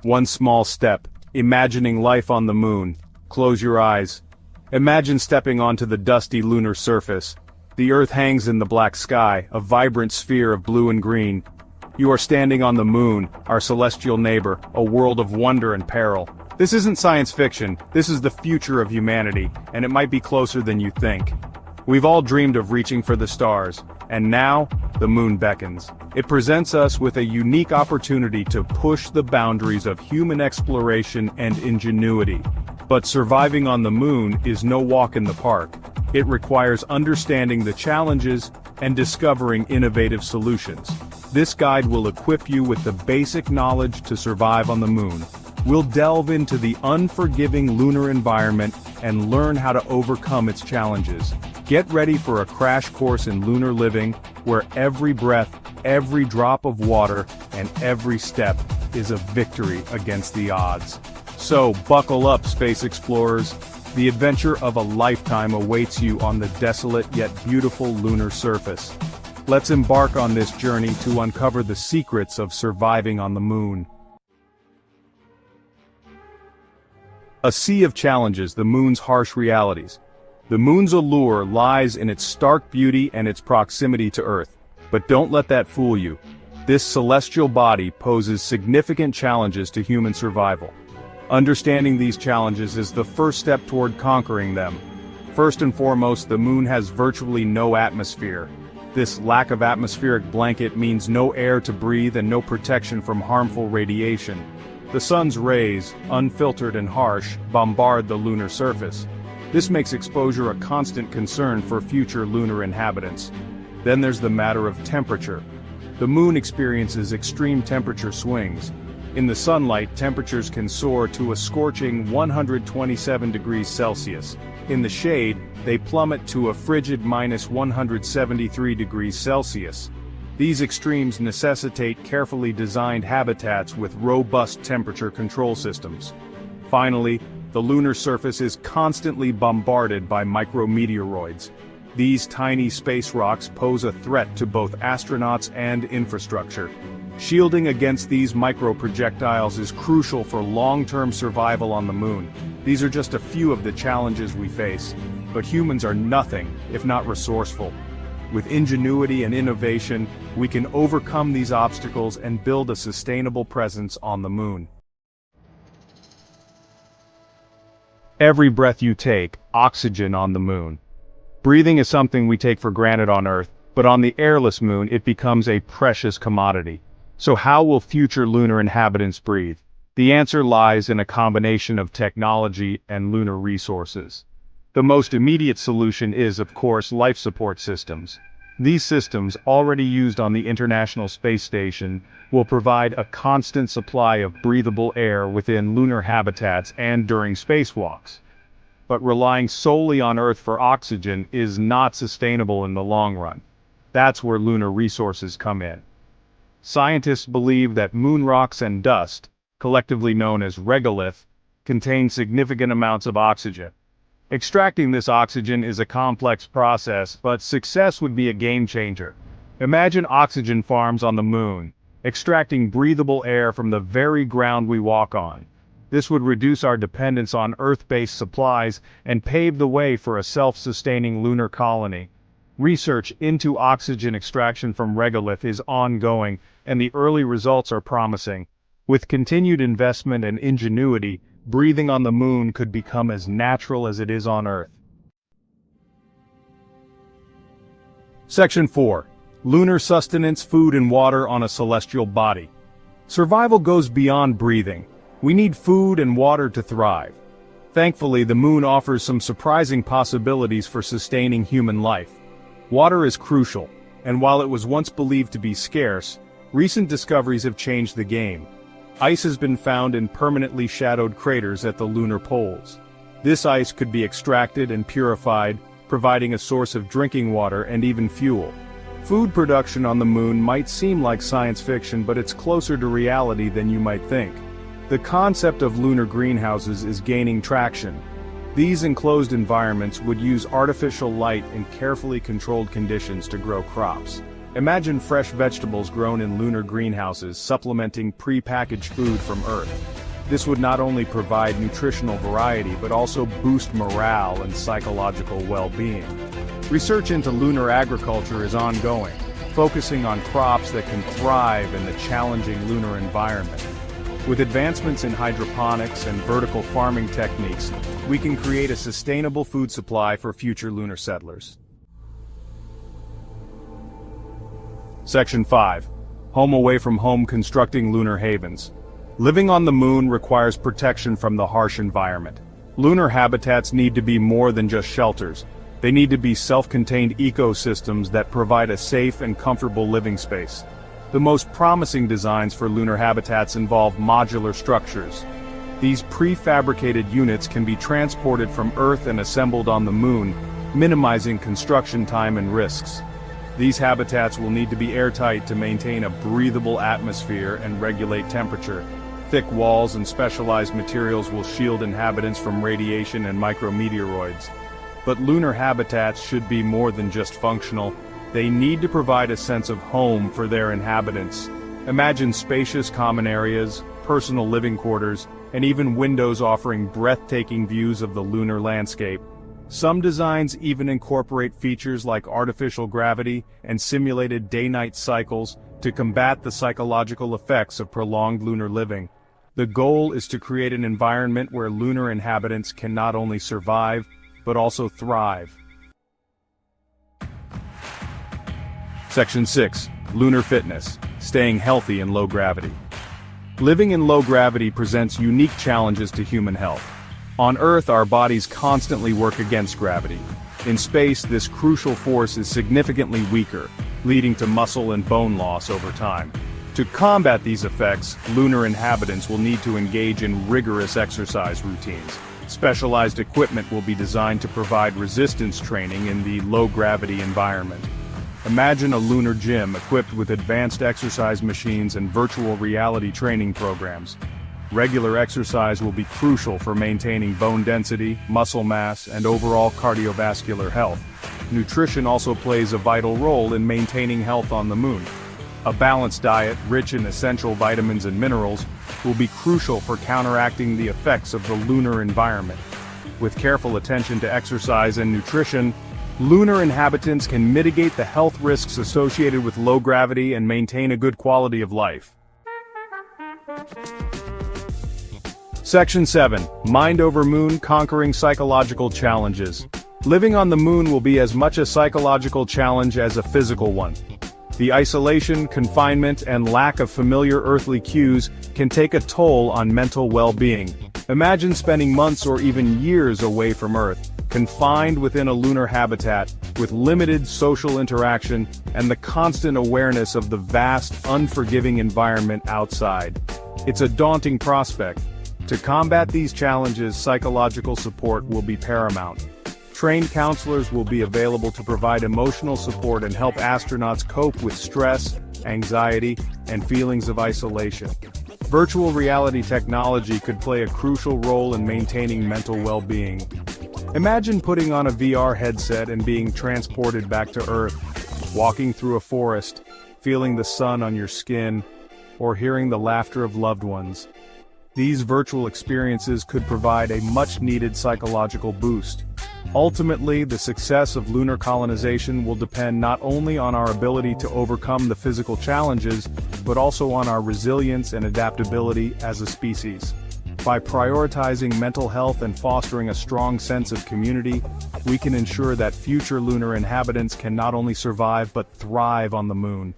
One small step, imagining life on the moon. Close your eyes. Imagine stepping onto the dusty lunar surface. The Earth hangs in the black sky, a vibrant sphere of blue and green. You are standing on the moon, our celestial neighbor, a world of wonder and peril. This isn't science fiction, this is the future of humanity, and it might be closer than you think. We've all dreamed of reaching for the stars, and now, the moon beckons. It presents us with a unique opportunity to push the boundaries of human exploration and ingenuity. But surviving on the moon is no walk in the park. It requires understanding the challenges and discovering innovative solutions. This guide will equip you with the basic knowledge to survive on the moon. We'll delve into the unforgiving lunar environment and learn how to overcome its challenges. Get ready for a crash course in lunar living, where every breath, every drop of water, and every step is a victory against the odds. So, buckle up, space explorers. The adventure of a lifetime awaits you on the desolate yet beautiful lunar surface. Let's embark on this journey to uncover the secrets of surviving on the moon. A sea of challenges, the moon's harsh realities. The moon's allure lies in its stark beauty and its proximity to Earth. But don't let that fool you. This celestial body poses significant challenges to human survival. Understanding these challenges is the first step toward conquering them. First and foremost, the moon has virtually no atmosphere. This lack of atmospheric blanket means no air to breathe and no protection from harmful radiation. The sun's rays, unfiltered and harsh, bombard the lunar surface. This makes exposure a constant concern for future lunar inhabitants. Then there's the matter of temperature. The moon experiences extreme temperature swings. In the sunlight, temperatures can soar to a scorching 127 degrees Celsius. In the shade, they plummet to a frigid -173 degrees Celsius. These extremes necessitate carefully designed habitats with robust temperature control systems. Finally, the lunar surface is constantly bombarded by micrometeoroids. These tiny space rocks pose a threat to both astronauts and infrastructure. Shielding against these microprojectiles is crucial for long-term survival on the moon. These are just a few of the challenges we face, but humans are nothing if not resourceful. With ingenuity and innovation, we can overcome these obstacles and build a sustainable presence on the moon. Every breath you take, oxygen on the moon. Breathing is something we take for granted on Earth, but on the airless moon it becomes a precious commodity. So how will future lunar inhabitants breathe? The answer lies in a combination of technology and lunar resources. The most immediate solution is, of course, life support systems. These systems, already used on the International Space Station, will provide a constant supply of breathable air within lunar habitats and during spacewalks. But relying solely on Earth for oxygen is not sustainable in the long run. That's where lunar resources come in. Scientists believe that moon rocks and dust, collectively known as regolith, contain significant amounts of oxygen. Extracting this oxygen is a complex process, but success would be a game changer. Imagine oxygen farms on the moon, extracting breathable air from the very ground we walk on. This would reduce our dependence on Earth-based supplies and pave the way for a self-sustaining lunar colony. Research into oxygen extraction from regolith is ongoing, and the early results are promising. With continued investment and ingenuity, breathing on the moon could become as natural as it is on Earth. Section 4. Lunar sustenance, food and water on a celestial body. Survival goes beyond breathing. We need food and water to thrive. Thankfully, the moon offers some surprising possibilities for sustaining human life. Water is crucial, and while it was once believed to be scarce, recent discoveries have changed the game. Ice has been found in permanently shadowed craters at the lunar poles. This ice could be extracted and purified, providing a source of drinking water and even fuel. Food production on the moon might seem like science fiction, but it's closer to reality than you might think. The concept of lunar greenhouses is gaining traction. These enclosed environments would use artificial light in carefully controlled conditions to grow crops. Imagine fresh vegetables grown in lunar greenhouses supplementing pre-packaged food from Earth. This would not only provide nutritional variety but also boost morale and psychological well-being. Research into lunar agriculture is ongoing, focusing on crops that can thrive in the challenging lunar environment. With advancements in hydroponics and vertical farming techniques, we can create a sustainable food supply for future lunar settlers. Section 5. Home away from home constructing lunar havens. Living on the moon requires protection from the harsh environment. Lunar habitats need to be more than just shelters. They need to be self-contained ecosystems that provide a safe and comfortable living space. The most promising designs for lunar habitats involve modular structures. These prefabricated units can be transported from Earth and assembled on the moon, minimizing construction time and risks. These habitats will need to be airtight to maintain a breathable atmosphere and regulate temperature. Thick walls and specialized materials will shield inhabitants from radiation and micrometeoroids. But lunar habitats should be more than just functional. They need to provide a sense of home for their inhabitants. Imagine spacious common areas, personal living quarters, and even windows offering breathtaking views of the lunar landscape. Some designs even incorporate features like artificial gravity and simulated day-night cycles to combat the psychological effects of prolonged lunar living. The goal is to create an environment where lunar inhabitants can not only survive, but also thrive. Section 6. Lunar fitness. Staying healthy in low gravity. Living in low gravity presents unique challenges to human health. On Earth, our bodies constantly work against gravity. In space, this crucial force is significantly weaker, leading to muscle and bone loss over time. To combat these effects, lunar inhabitants will need to engage in rigorous exercise routines. Specialized equipment will be designed to provide resistance training in the low-gravity environment. Imagine a lunar gym equipped with advanced exercise machines and virtual reality training programs. Regular exercise will be crucial for maintaining bone density, muscle mass, and overall cardiovascular health. Nutrition also plays a vital role in maintaining health on the moon. A balanced diet, rich in essential vitamins and minerals, will be crucial for counteracting the effects of the lunar environment. With careful attention to exercise and nutrition, lunar inhabitants can mitigate the health risks associated with low gravity and maintain a good quality of life. Section 7. Mind over Moon Conquering Psychological Challenges. Living on the moon will be as much a psychological challenge as a physical one. The isolation, confinement, and lack of familiar earthly cues can take a toll on mental well-being. Imagine spending months or even years away from Earth, confined within a lunar habitat, with limited social interaction and the constant awareness of the vast, unforgiving environment outside. It's a daunting prospect. To combat these challenges, psychological support will be paramount. Trained counselors will be available to provide emotional support and help astronauts cope with stress, anxiety, and feelings of isolation. Virtual reality technology could play a crucial role in maintaining mental well-being. Imagine putting on a VR headset and being transported back to Earth, walking through a forest, feeling the sun on your skin, or hearing the laughter of loved ones. These virtual experiences could provide a much-needed psychological boost. Ultimately, the success of lunar colonization will depend not only on our ability to overcome the physical challenges, but also on our resilience and adaptability as a species. By prioritizing mental health and fostering a strong sense of community, we can ensure that future lunar inhabitants can not only survive but thrive on the moon.